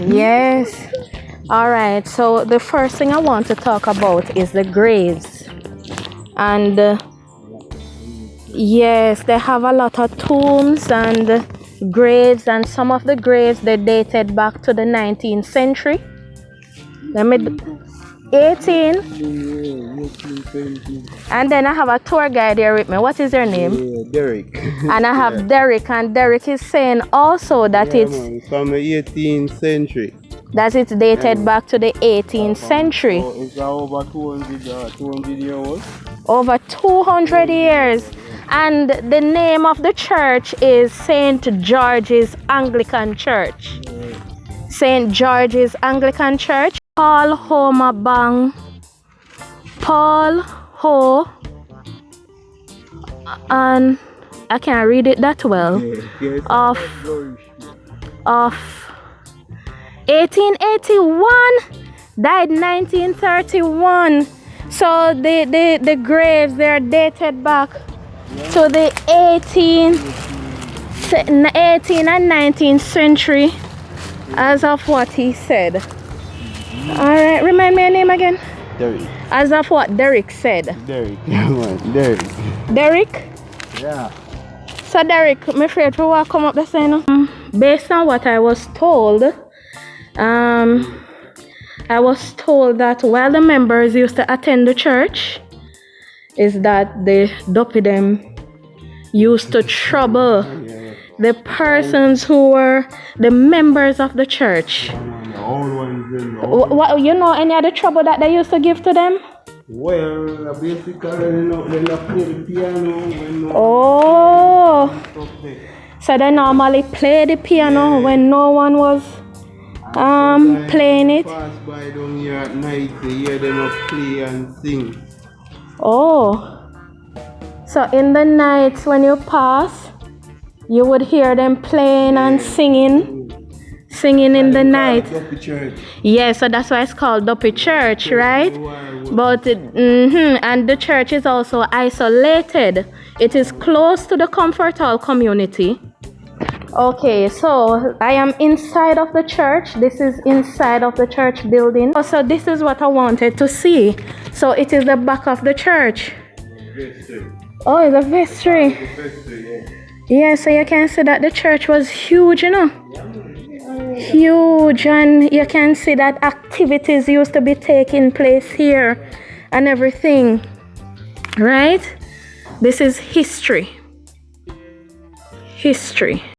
Yes. All right. So the first thing I want to talk about is the graves. And yes, they have a lot of tombs and graves, and some of the graves they dated back to the 19th century. Let me 18. And then I have a tour guide here with me. What is your name? Derek. And I have Derek, and Derek is saying also that it's from the 18th century. that it's dated back to the 18th century. So it's over 200 years old. Over 200 years. And the name of the church is St. George's Anglican Church. St. George's Anglican Church. Paul Ho, and I can't read it that well. Of 1881, died 1931. So the graves, they're dated back to the 18th and 19th century, as of what he said. All right, remind me your name again. Derek. As of what Derek said. Derek. Derek. Derek? Yeah. So Derek, I'm afraid to walk come up the sign. Based on what I was told, that while the members used to attend the church, is that the dopey them used to trouble the persons who were the members of the church. What, you know any other trouble that they used to give to them? Well, basically, they not play the piano. Oh, so they normally play the piano when no one was playing it. Pass by down here at night, they hear them up play and sing. Oh, so in the nights when you pass, you would hear them playing and singing in the night. Yeah, so that's why it's called Dopey Church, right? But and the church is also isolated. It is close to the Comfort Hall community. Okay, so I am inside of the church. This is inside of the church building. So this is what I wanted to see. So it is the back of the church. Oh, it's a vestry. Yeah, so you can see that the church was huge, you know. Huge, and you can see that activities used to be taking place here and everything. Right? This is history. History.